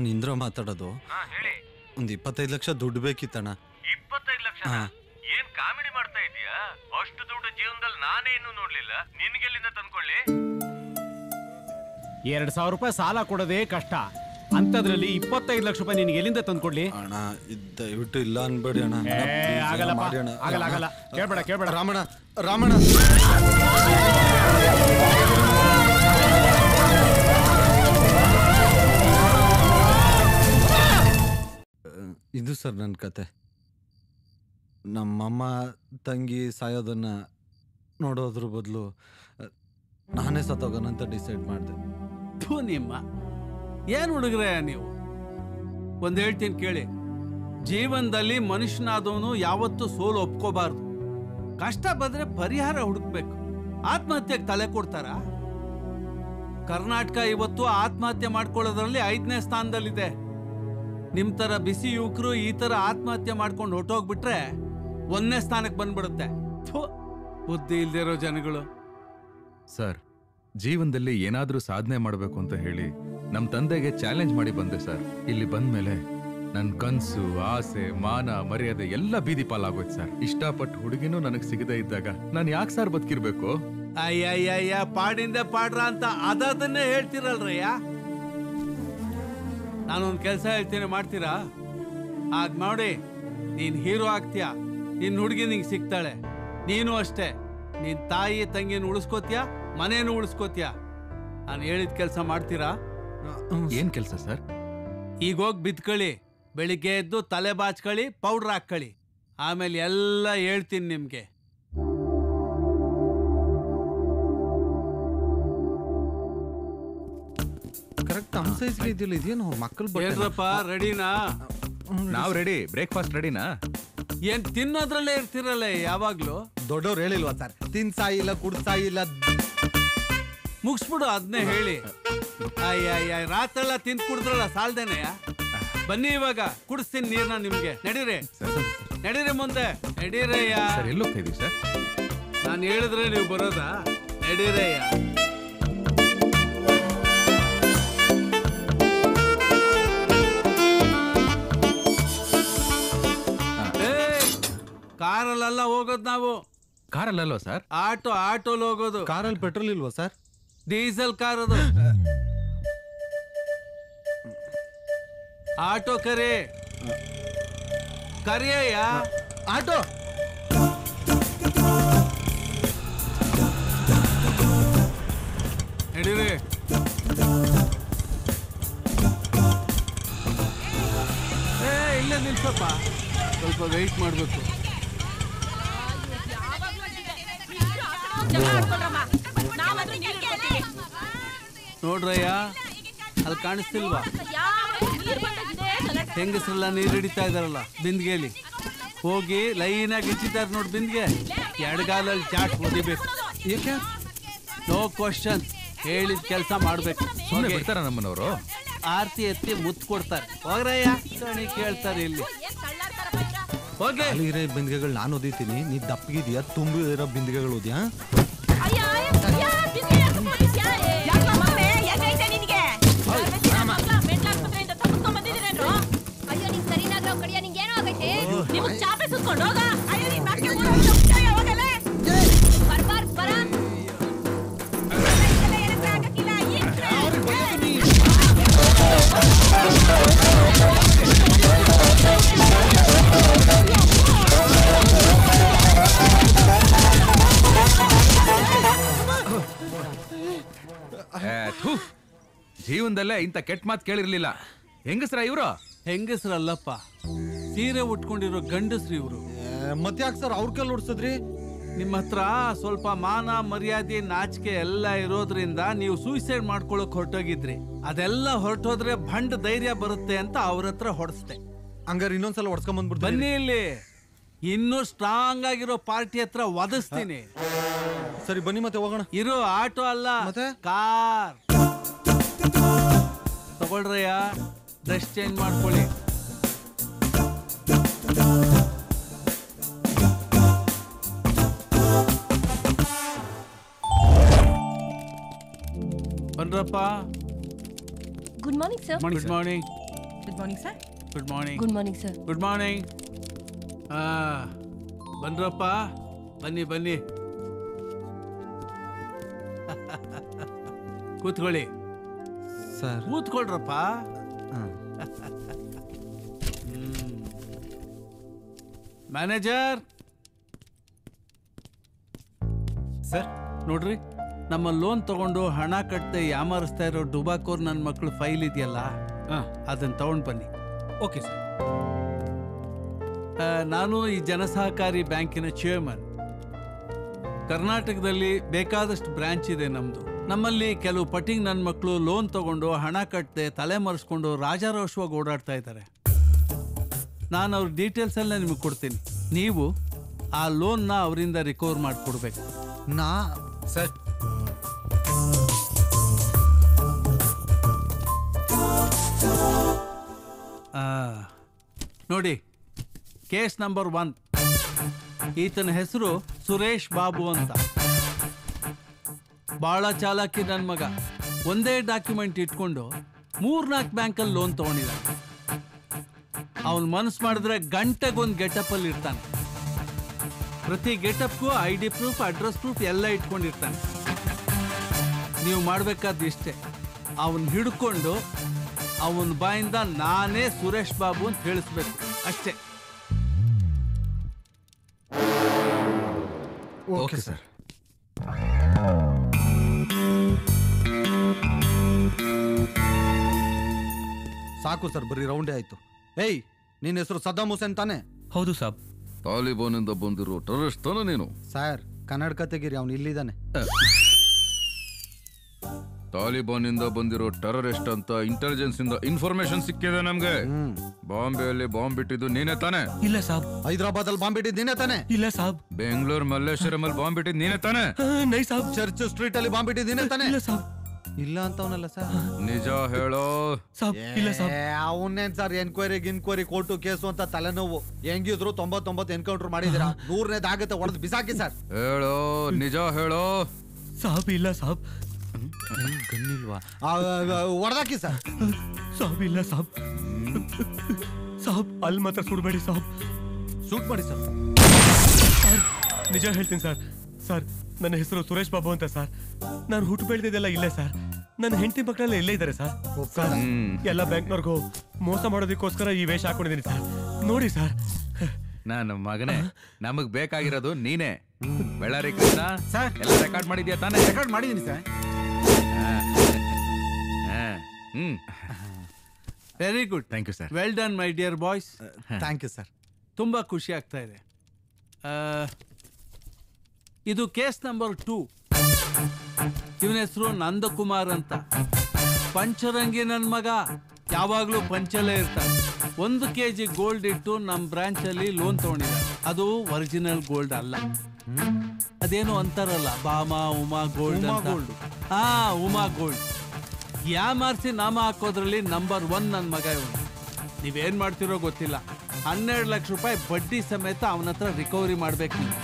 ನಾನು ಇಂದ್ರ ಮಾತಾಡೋದು. ಹೇಳಿ. ಒಂದು 25 ಲಕ್ಷ ದುಡ್ಡು ಬೇಕಿತ್ತಣ್ಣ. 25 ಲಕ್ಷ? ಏನ್ ಕಾಮಿಡಿ ಮಾಡ್ತಾ ಇದೀಯಾ? ಅಷ್ಟು ದುಡ್ಡು ಜೀವನದಲ್ಲಿ ನಾನೇ ಇನ್ನೂ ನೋಡ್ಲಿಲ್ಲ. ನಿನ್ಗೆಲ್ಲಿಂದ ತಂದ್ಕೊಳ್ಳಿ? 2,000 ರೂಪಾಯಿ ಸಾಲ ಕೊಡೋದೇ ಕಷ್ಟ, ಅಂತದ್ರಲ್ಲಿ 25 ಲಕ್ಷ ರೂಪಾಯಿ ನಿನ್ಗೆ ಎಲ್ಲಿಂದ ತಂದ್ಕೊಡ್ಲಿ? ಅಣ್ಣ ದಯವಿಟ್ಟು ಇಲ್ಲ ಅನ್ಬೇಡಿ ಅಣ್ಣ. ಆಗಲ್ಲ ಕೇಳ್ಬೇಡ. ರಾಮಣ್ಣ ಇದು ಸರ್ ನನ್ನ ಕತೆ. ನಮ್ಮಮ್ಮ ತಂಗಿ ಸಾಯೋದನ್ನ ನೋಡೋದ್ರ ಬದಲು ನಾನೇ ಸತ್ತೋಗೋಣಂತ ಡಿಸೈಡ್ ಮಾಡಿದೆ. ನಿಮ್ಮ ಏನು ಹುಡುಗ್ರೆ ನೀವು? ಒಂದು ಹೇಳ್ತೀನಿ ಕೇಳಿ, ಜೀವನದಲ್ಲಿ ಮನುಷ್ಯನಾದವನು ಯಾವತ್ತೂ ಸೋಲು ಒಪ್ಕೋಬಾರ್ದು. ಕಷ್ಟ ಬಂದ್ರೆ ಪರಿಹಾರ ಹುಡುಕ್ಬೇಕು. ಆತ್ಮಹತ್ಯೆಗೆ ತಲೆ ಕೊಡ್ತಾರ? ಕರ್ನಾಟಕ ಇವತ್ತು ಆತ್ಮಹತ್ಯೆ ಮಾಡ್ಕೊಳ್ಳೋದ್ರಲ್ಲಿ 5ನೇ ಸ್ಥಾನದಲ್ಲಿದೆ. ನಿಮ್ ತರ ಬಿಸಿ ಯುವಕರು ಈ ತರ ಆತ್ಮಹತ್ಯೆ ಮಾಡ್ಕೊಂಡು ಹೊಟ್ಟೋಗ್ಬಿಟ್ರೆ 1ನೇ ಸ್ಥಾನಕ್ಕೆ ಬಂದ್ಬಿಡುತ್ತೆ. ಬುದ್ಧಿ ಇಲ್ದಿರೋ ಜನಗಳು. ಸರ್, ಜೀವನದಲ್ಲಿ ಏನಾದ್ರೂ ಸಾಧನೆ ಮಾಡಬೇಕು ಅಂತ ಹೇಳಿ ನಮ್ ತಂದೆಗೆ ಚಾಲೆಂಜ್ ಮಾಡಿ ಬಂದೆ ಸರ್. ಇಲ್ಲಿ ಬಂದ್ಮೇಲೆ ನನ್ ಕನ್ಸು, ಆಸೆ, ಮಾನ, ಮರ್ಯಾದೆ ಎಲ್ಲ ಬೀದಿ ಪಾಲಾಗೋಯ್ತು ಸರ್. ಇಷ್ಟಪಟ್ಟು ಹುಡುಗಿನೂ ನನಗ್ ಸಿಗದೆ ಇದ್ದಾಗ ನಾನು ಯಾಕೆ ಸರ್ ಬದುಕಿರ್ಬೇಕು? ಅಯ್ಯ ಪಾಡಿಂದ ಪಾಡ್ರ ಅಂತ ಅದನ್ನೇ ಹೇಳ್ತಿರಲ್ರಯ್ಯ. ನಾನೊಂದು ಕೆಲಸ ಹೇಳ್ತೀನಿ, ಮಾಡ್ತೀರಾ? ಆಗ ನೋಡಿ, ನೀನ್ ಹೀರೋ ಆಗ್ತೀಯ, ನಿನ್ ಹುಡುಗಿ ನಿಂಗೆ ಸಿಗ್ತಾಳೆ. ನೀನು ಅಷ್ಟೇ, ನಿನ್ ತಾಯಿ ತಂಗಿನ ಉಳಿಸ್ಕೋತೀಯ, ಮನೇನು ಉಳಿಸ್ಕೋತೀಯ. ನಾನು ಹೇಳಿದ ಕೆಲಸ ಮಾಡ್ತೀರಾ? ಏನ್ ಕೆಲಸ ಸರ್? ಈಗ ಹೋಗಿ ಬಿತ್ಕೊಳ್ಳಿ, ಬೆಳಿಗ್ಗೆ ಎದ್ದು ತಲೆ ಬಾಚ್ಕೊಳ್ಳಿ, ಪೌಡ್ರ್ ಹಾಕ್ಕೊಳ್ಳಿ, ಆಮೇಲೆ ಎಲ್ಲ ಹೇಳ್ತೀನಿ ನಿಮ್ಗೆ. ಕರೆಕ್ಟ್ ನಮ್ಮ ಸೈಜ್ಗೆ ಇದೆಯಲ್ಲ, ಇದೇನು ಮಕ್ಕಳು ಏನ್ರಪ್ಪ, ರೆಡಿನಾ? ನಾವ್ ರೆಡಿ. ಬ್ರೇಕ್ಫಾಸ್ಟ್ ರೆಡಿನಾ? ಏನ್ ತಿನ್ನೋದ್ರಲ್ಲೇ ಇರ್ತಿರಲ್ಲ ಯಾವಾಗ್ಲೂ? ದೊಡ್ಡವ್ರು ಹೇಳಿಲ್ವಾ ಸರ್, ತಿನ್ ಸಾಯಿಲ್ಲ ಕುಡ್ ಸಾಯಿಲ್ಲ. ಮುಗಿಸ್ಬಿಡು ಅದನ್ನೇ ಹೇಳಿ. ಅಯ್ಯ ರಾತ್ರೆಲ್ಲ ತಿಂದು ಕುಡಿದ್ರಲ್ಲ ಸಾಲ್ದೇನೆಯ. ಬನ್ನಿ ಇವಾಗ ಕುಡಿಸ್ತೀನಿ ನೀರ್ನ ನಿಮ್ಗೆ. ನಡೀರಿ ಮುಂದೆ, ನಡೀರಯ್ಯ. ಎಲ್ಲೋಗ್ತಾ ಇದೀವಿ ಸರ್? ನಾನು ಹೇಳಿದ್ರೆ ನೀವು ಬರೋದಾ? ನಡೀರಯ್ಯ. ಕಾರಲ್ಲೆಲ್ಲ ಹೋಗೋದು ನಾವು. ಕಾರಲ್ಲಲ್ವಾ ಸರ್? ಆಟೋಲ್ ಹೋಗೋದು. ಕಾರಲ್ಲಿ ಪೆಟ್ರೋಲ್ ಇಲ್ವಾ ಸರ್? ಡೀಸೆಲ್ ಕಾರ್ ಅದು. ಆಟೋ ಕರಿಯಯ್ಯ. ಆಟೋ ನಡೀರಿ. ಇಲ್ಲೇ ನಿಲ್ಸಪ್ಪ, ಸ್ವಲ್ಪ ವೆಯ್ಟ್ ಮಾಡ್ಬೇಕು. ನೋಡ್ರಯ್ಯ, ಅಲ್ಲಿ ಕಾಣಿಸ್ತಿಲ್ವಾ ಹೆಂಗಸ್ರೆಲ್ಲ ನೀರು ಹಿಡಿತಾ ಇದಾರಲ್ಲ ಬಿಂದಿಗೆಲಿ? ಹೋಗಿ ಲೈನಾಗಿ ಇಟ್ಟಿದ್ದಾರೆ ನೋಡಿ ಬಿಂದಿಗೆ, ಎಡಗಾಲಲ್ಲಿ ಚಾಟ್ ಹೊಡಿಬೇಕು. ನೋ ಕ್ವಶನ್, ಹೇಳಿದ ಕೆಲಸ ಮಾಡ್ಬೇಕು. ಬಿಡ್ತಾರ ನಮ್ಮನವರು? ಆರ್ತಿ ಎತ್ತಿ ಮುತ್ತು ಕೊಡ್ತಾರೆ. ಹೋಗ್ರಯ್ಯ, ಕಣಿ ಕೇಳ್ತಾರೆ ಇಲ್ಲಿ. ಹೋಗಿ ಇರೋ ಬಿಂದಿಗೆಗಳು ನಾನು ಓದಿತೀನಿ, ನೀ ದಪ್ಪಗಿದೀಯಾ, ತುಂಬಿರೋ ಬಿಂದಿಗೆಗಳು ಓದ್ಯಾ? ಜೀವನದಲ್ಲೇ ಇಂಥ ಕೆಟ್ಟ ಮಾತು ಕೇಳಿರ್ಲಿಲ್ಲ. ಹೆಂಗಸ್ರ ಇವ್ರು? ಹೆಂಗಸ್ರಲ್ಲಪ್ಪ, ಸೀರೆ ಉಟ್ಕೊಂಡಿರೋ ಗಂಡಸ್ರಿ ಇವ್ರು. ಮತ್ತೆ ಯಾಕೆ ಸರ್ ಅವ್ರ ಕೈಲಿ ಉಡ್ಸದ್ರಿ? ನಿಮ್ಮ ಹತ್ರ ಸ್ವಲ್ಪ ಮಾನ ಮರ್ಯಾದೆ ನಾಚಿಕೆ ಎಲ್ಲ ಇರೋದ್ರಿಂದ ನೀವು ಸೂಸೈಡ್ ಮಾಡ್ಕೊಳಕ್ ಹೊರಟೋಗಿದ್ರಿ. ಅದೆಲ್ಲ ಹೊರಟೋದ್ರೆ ಭಂಡ್ ಧೈರ್ಯ ಬರುತ್ತೆ ಅಂತ ಅವ್ರ ಹತ್ರ ಹೊಡೆಸ್ತೆ. ಹಂಗಾರೆ ಇನ್ನೊಂದ್ಸಲ ಹೊಡ್ಸ್ಕೊಂಡ್ಬಂದ್ಬಿಡ್ತೀನಿ. ಬನ್ನಿ ಇಲ್ಲಿ, ಇನ್ನೂ ಸ್ಟ್ರಾಂಗ್ ಆಗಿರೋ ಪಾರ್ಟಿ ಹತ್ರ ಒದಿಸ್ತೀನಿ. ಸರಿ ಬನ್ನಿ ಮತ್ತೆ ಹೋಗೋಣ. ಇರೋ ಆಟೋ ಅಲ್ಲ, ಮತ್ತೆ ಕಾರ್ ತಗೊಳ್ರಯ್ಯ. ಡ್ರೆಸ್ ಚೇಂಜ್ ಮಾಡ್ಕೊಳ್ಳಿ. ಬನ್ರಪ್ಪ. Good morning sir. Good morning. Good morning sir. Good morning. Good morning sir. Good morning. ಬನ್ರಪ್ಪ, ಬನ್ನಿ ಬನ್ನಿ, ಕೂತ್ಕೊಳ್ಳಿ. ಸರ್ ಕೂತ್ಕೊಳ್ರಪ್ಪ. ಮ್ಯಾನೇಜರ್ ಸರ್ ನೋಡ್ರಿ, ನಮ್ಮ ಲೋನ್ ತಗೊಂಡು ಹಣ ಕಟ್ಟದೆ ಯಾಮಾರಿಸ್ತಾ ಇರೋ ಡುಬಾಕೋರ್ ನನ್ನ ಮಕ್ಕಳು ಫೈಲ್ ಇದೆಯಲ್ಲ, ಅದನ್ನ ತಗೊಂಡು ಬನ್ನಿ. Okay sir. ನಾನು ಈ ಜನಸಹಕಾರಿ ಬ್ಯಾಂಕಿನ ಚೇರ್ಮನ್. ಕರ್ನಾಟಕದಲ್ಲಿ ಬೇಕಾದಷ್ಟು ಬ್ರಾಂಚ್ ಇದೆ ನಮ್ಮದು. ನಮ್ಮಲ್ಲಿ ಕೆಲವು ಪಟ್ಟಿಂಗ್ ನನ್ನ ಮಕ್ಕಳು ಲೋನ್ ತಗೊಂಡು ಹಣ ಕಟ್ಟದೆ ತಲೆ ಮರೆಸ್ಕೊಂಡು ರಾಜಾರೋಷವಾಗಿ ಓಡಾಡ್ತಾ ಇದ್ದಾರೆ. ನಾನು ಅವ್ರ ಡೀಟೇಲ್ಸ್ ಎಲ್ಲ ನಿಮಗೆ ಕೊಡ್ತೀನಿ. ನೀವು ಆ ಲೋನ್ನ ಅವರಿಂದ ರಿಕವರ್ ಮಾಡಿಕೊಡ್ಬೇಕು. ನಾ ಸರ್ ನೋಡಿ, ಕೇಸ್ ನಂಬರ್ 1. ಈತನ ಹೆಸರು ಸುರೇಶ್ ಬಾಬು ಅಂತ. ಬಹಳ ಚಾಲಾಕಿ ನನ್ನ ಮಗ. ಒಂದೇ ಡಾಕ್ಯುಮೆಂಟ್ ಇಟ್ಕೊಂಡು 3-4 ಬ್ಯಾಂಕಲ್ಲಿ ಲೋನ್ ತಗೊಂಡಿದ್ದಾನೆ. ಅವನು ಮನಸ್ಸು ಮಾಡಿದ್ರೆ ಗಂಟೆಗೊಂದು ಗೆಟಪ್ಪಲ್ಲಿ ಇರ್ತಾನೆ. ಪ್ರತಿ ಗೆಟಪ್ಗೂ ID ಪ್ರೂಫ್, ಅಡ್ರೆಸ್ ಪ್ರೂಫ್ ಎಲ್ಲ ಇಟ್ಕೊಂಡಿರ್ತಾನೆ. ನೀವು ಮಾಡಬೇಕಾದ ಇಷ್ಟೇ, ಅವನ್ ಹಿಡ್ಕೊಂಡು ಅವನ ಬಾಯಿಂದ ನಾನೇ ಸುರೇಶ್ ಬಾಬು ಅಂತ ಹೇಳಿಸ್ಬೇಕು ಅಷ್ಟೇ. Okay sir. ಸಾಕು ಸರ್, ಬರೀ ರೌಂಡೇ ಆಯ್ತು. ಏಯ್, ನಿನ್ನ ಹೆಸರು ಸದ್ದಾಮ್ ಹುಸೇನ್ ತಾನೆ? ಹೌದು ಸಾಬ್. ತಾಲಿಬಾನಿಂದ ಬಂದಿರೋ ಟೆರರಿಸ್ಟ್ ತಾನೆ ನೀನು? ಸರ್, ಕನ್ನಡಕ ತೆಗೀರಿ, ಅವ್ನು ಇಲ್ಲಿದ್ದಾನೆ. ತಾಲಿಬಾನಿಂದ ಬಂದಿರೋ ಟೆರರಿಸ್ಟ್ ಅಂತ ಇಂಟೆಲಿಜೆನ್ಸ್ ಇಂದ ಇನ್ಫಾರ್ಮೇಶನ್ ಸಿಕ್ಕಿದೆ ನಮ್ಗೆ. ಬಾಂಬೆಯಲ್ಲಿ ಬಾಂಬ್ ಬಿಟ್ಟಿದ್ದು ನೀನೇ ತಾನೆ? ಇಲ್ಲ ಸಾಬ್. ಹೈದರಾಬಾದ್ ಅಲ್ಲಿ ಬಾಂಬ್ ಇಟ್ಟಿದ್ದು ನೀನೇ ತಾನೆ? ಇಲ್ಲ ಸಾಬ್. ಬೆಂಗಳೂರು ಮಲ್ಲೇಶ್ವರಂ ಅಲ್ಲಿ ಬಾಂಬ್ ಬಿಟ್ಟಿದ್ದು ನೀನೇ ತಾನೆ? ನೈ ಸಾಬ್. ಚರ್ಚ್ ಸ್ಟ್ರೀಟ್ ಅಲ್ಲಿ ಬಾಂಬ್ ಇಟ್ಟಿದ್ದು ನೀನೇ ತಾನೆ? ಇಲ್ಲ ಸಾಬ್. ಇಲ್ಲ ಅಂತವನಲ್ಲ ಸರ್. ನಿಜ ಹೇಳೋ ಸಾಬ್. ಇಲ್ಲ ಸಾಬ್. ಅವನ್ನೇನ್ ಸರ್ ಎನ್ಕ್ವೈರಿ ಕೋರ್ಟು ಕೇಸು ಅಂತ ತಲೆನೋವು. ಹೆಂಗಿದ್ರು 99 ಎನ್ಕೌಂಟರ್ ಮಾಡಿದಿರಾ, 100ನೇದಾಗತ್ತೆ ಹೊಡೆದು ಬಿಸಾಕಿ ಸರ್. ಹೇಳೋ, ನಿಜ ಹೇಳೋ. ಸಾಬ್ ಇಲ್ಲ ಸಾಬ್. ಗನ್ನಿಲ್ವಾ? ಹೊಡೆದಾಕಿ ಸರ್. ಸಾಬ್ ಇಲ್ಲ ಸಾಬ್. ಸಾಬ್ ಅಲ್ಲಿ ಮಾತ್ರ ಸುಡಬೇಡಿ ಸಾಬ್. ಶೂಟ್ ಮಾಡಿ ಸರ್. ನಿಜ ಹೇಳ್ತೀನಿ ಸರ್. ಸರ್, ನನ್ನ ಹೆಸರು ಸುರೇಶ್ ಬಾಬು ಅಂತ ಸರ್. ನಾನು ಹುಟ್ಟು ಬೆಳೆದಿದ್ದೆಲ್ಲ ಇಲ್ಲೇ ಸರ್. ನನ್ನ ಹೆಂಡತಿ ಮಕ್ಕಳೆಲ್ಲ ಇಲ್ಲೇ ಇದ್ದಾರೆ ಸರ್. ಸರ್, ಎಲ್ಲ ಬ್ಯಾಂಕ್ನವ್ರಿಗೂ ಮೋಸ ಮಾಡೋದಕ್ಕೋಸ್ಕರ ಈ ವೇಷ ಹಾಕೊಂಡಿದ್ದೀನಿ ಸರ್. ನೋಡಿ ಸರ್. ನಾನು ಮಗನೇ, ನಮಗ್ ಬೇಕಾಗಿರೋದು ನೀನೇ. ಬೆಳ್ಳಾರಿ ಕೃಷ್ಣ ಸರ್, ಎಲ್ಲ ರೆಕಾರ್ಡ್ ಮಾಡಿದ್ಯಾ ತಾನೇ? ರೆಕಾರ್ಡ್ ಮಾಡಿದ್ದೀನಿ sir. Very good. Thank you sir. Well done my dear boys. Thank you sir. ತುಂಬ ಖುಷಿ ಆಗ್ತಾ ಇದೆ. ಇದು ಕೇಸ್ ನಂಬರ್ 2. ಇವನ ಹೆಸರು ನಂದಕುಮಾರ್ ಅಂತ. ಪಂಚರಂಗಿ ನನ್ನ ಮಗ. ಯಾವಾಗಲೂ ಪಂಚಲ್ಲೇ ಇರ್ತಾನೆ. 1 kg ಗೋಲ್ಡ್ ಇಟ್ಟು ನಮ್ಮ ಬ್ರಾಂಚಲ್ಲಿ ಲೋನ್ ತಗೊಂಡಿದ್ದಾರೆ. ಅದು ಒರಿಜಿನಲ್ ಗೋಲ್ಡ್ ಅಲ್ಲ. ಅದೇನು ಅಂತಾರಲ್ಲ, ಬಾಮಾ ಉಮಾ ಗೋಲ್ಡ್. ಉಮಾ ಗೋಲ್ಡ್. ಯಾಮಾರಿಸಿ ನಾಮ ಹಾಕೋದ್ರಲ್ಲಿ ನಂಬರ್ 1 ನನ್ನ ಮಗ ಇವನು. ನೀವೇನ್ ಮಾಡ್ತಿರೋ ಗೊತ್ತಿಲ್ಲ. 12 ಲಕ್ಷ ರೂಪಾಯಿ ಬಡ್ಡಿ ಸಮೇತ ಅವನ ಹತ್ರ ರಿಕವರಿ ಮಾಡ್ಬೇಕು ನೀವು.